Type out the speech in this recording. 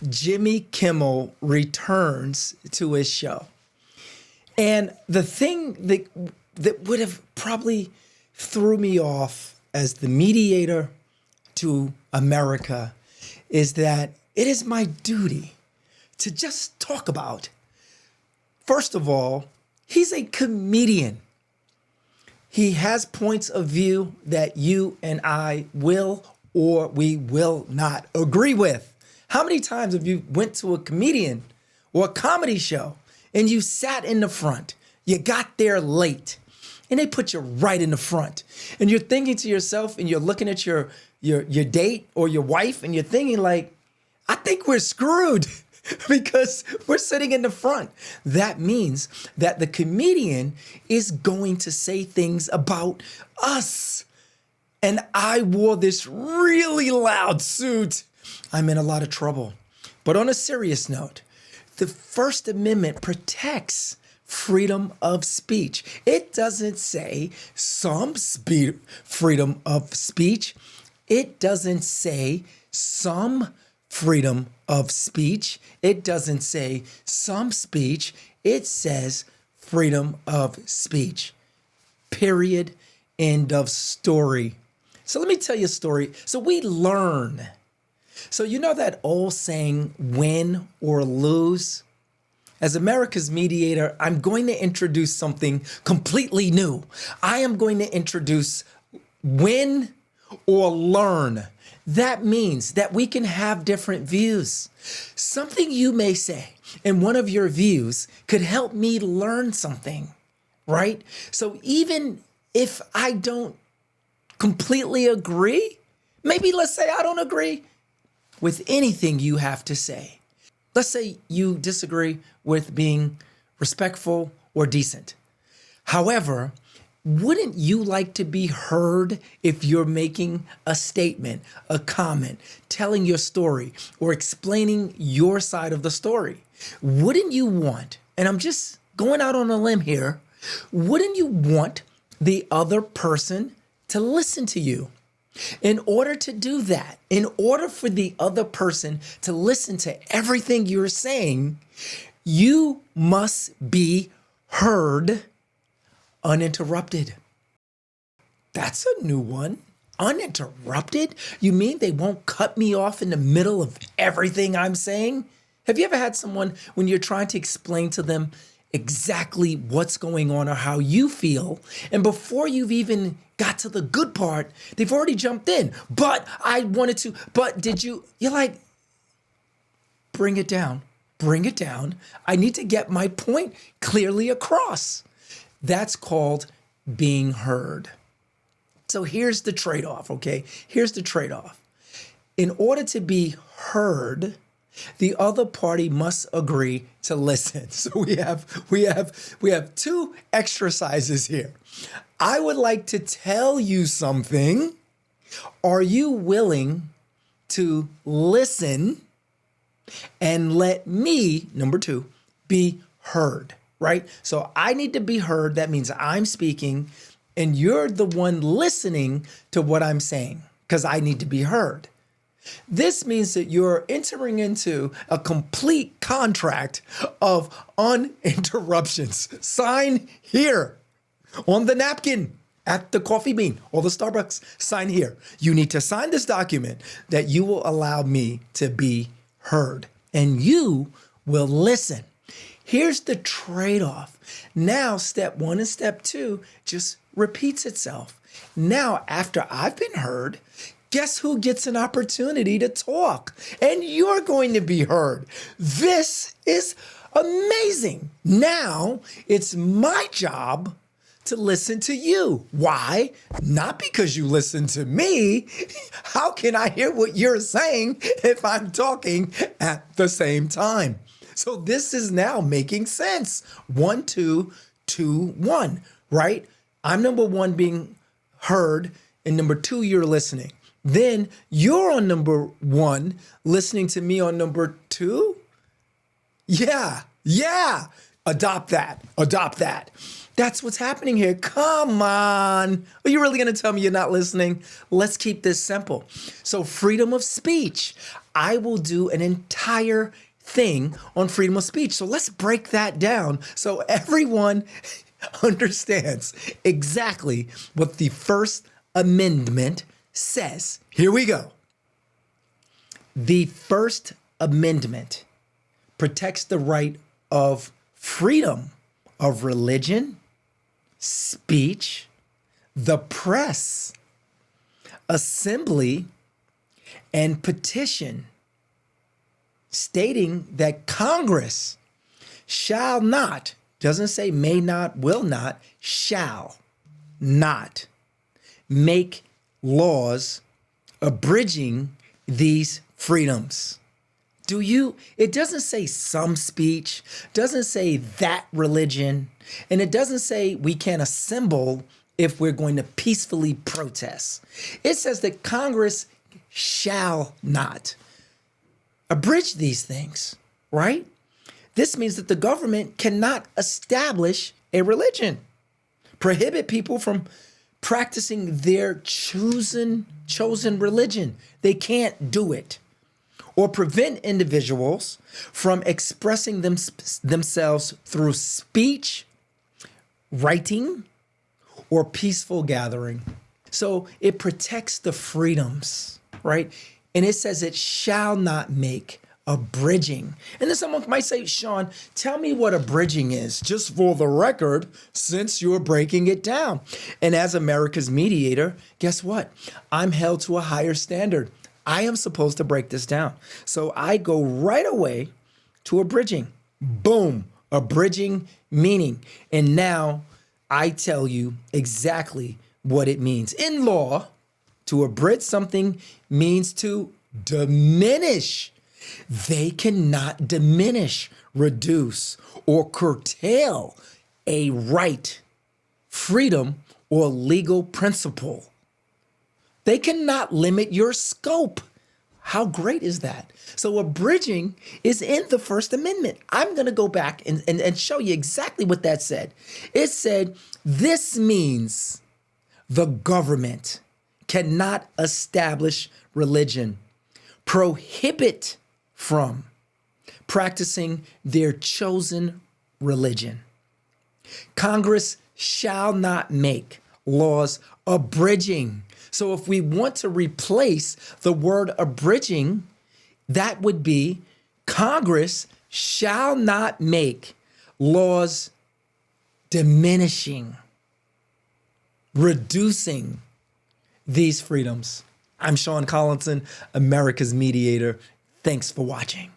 Jimmy Kimmel returns to his show. And the thing that would have probably threw me off as the mediator to America is that it is my duty to just talk about, first of all, he's a comedian. He has points of view that you and I will or we will not agree with. How many times have you went to a comedian or a comedy show and you sat in the front, you got there late, and they put you right in the front, and you're thinking to yourself and you're looking at your date or your wife and you're thinking like, I think we're screwed because we're sitting in the front. That means that the comedian is going to say things about us. And I wore this really loud suit. I'm in a lot of trouble. But on a serious note, the First Amendment protects freedom of speech. It doesn't say some freedom of speech. It doesn't say some freedom of speech. It doesn't say some speech. It says freedom of speech. Period. End of story. So let me tell you a story. So we learn. So you know that old saying, win or lose? As America's mediator, I'm going to introduce something completely new. I am going to introduce win or learn. That means that we can have different views. Something you may say in one of your views could help me learn something, right? So even if I don't completely agree, maybe let's say I don't agree with anything you have to say. Let's say you disagree with being respectful or decent. However, wouldn't you like to be heard if you're making a statement, a comment, telling your story, or explaining your side of the story? Wouldn't you want, and I'm just going out on a limb here, wouldn't you want the other person to listen to you? In order to do that, in order for the other person to listen to everything you're saying, you must be heard uninterrupted. That's a new one. Uninterrupted? You mean they won't cut me off in the middle of everything I'm saying? Have you ever had someone, when you're trying to explain to them exactly what's going on or how you feel, and before you've even got to the good part, they've already jumped in. But I wanted to, but did you? You're like, bring it down. Bring it down. I need to get my point clearly across. That's called being heard. So here's the trade-off, okay? Here's the trade-off. In order to be heard, the other party must agree to listen. So we have two exercises here. I would like to tell you something. Are you willing to listen and let me, number two, be heard, right? So I need to be heard. That means I'm speaking and you're the one listening to what I'm saying because I need to be heard. This means that you're entering into a complete contract of uninterruptions. Sign here on the napkin at the coffee bean or the Starbucks. Sign here. You need to sign this document that you will allow me to be heard and you will listen. Here's the trade-off. Now, step one and step two just repeats itself. Now, after I've been heard, guess who gets an opportunity to talk? And you're going to be heard. This is amazing. Now it's my job to listen to you. Why? Not because you listen to me. How can I hear what you're saying if I'm talking at the same time? So this is now making sense. 1, 2, 2, 1, right? I'm number one being heard, and number two, you're listening. Then you're on number one, listening to me on number two. Yeah. Adopt that. That's what's happening here. Come on. Are you really going to tell me you're not listening? Let's keep this simple. So freedom of speech. I will do an entire thing on freedom of speech. So let's break that down so everyone understands exactly what the First Amendment says. Here we go. The First Amendment protects the right of freedom of religion, speech, the press, assembly, and petition, stating that Congress shall not, doesn't say may not, will not, shall not make laws abridging these freedoms. It doesn't say some speech, doesn't say that religion, and it doesn't say we can't assemble if we're going to peacefully protest. It says that Congress shall not abridge these things, right? This means that the government cannot establish a religion, prohibit people from practicing their chosen religion. They can't do it. Or prevent individuals from expressing themselves through speech, writing, or peaceful gathering. So it protects the freedoms, right? And it says it shall not make abridging. And then someone might say, Sean, tell me what abridging is, just for the record, since you're breaking it down. And as America's mediator, guess what? I'm held to a higher standard. I am supposed to break this down. So I go right away to abridging. Boom, abridging meaning. And now I tell you exactly what it means. In law, to abridge something means to diminish. They cannot diminish, reduce, or curtail a right, freedom, or legal principle. They cannot limit your scope. How great is that? So abridging is in the First Amendment. I'm going to go back and show you exactly what that said. It said, this means the government cannot establish religion, prohibit from practicing their chosen religion. Congress shall not make laws abridging. So if we want to replace the word abridging, that would be Congress shall not make laws diminishing, reducing these freedoms. I'm Sean Collinson, America's Mediator. Thanks for watching.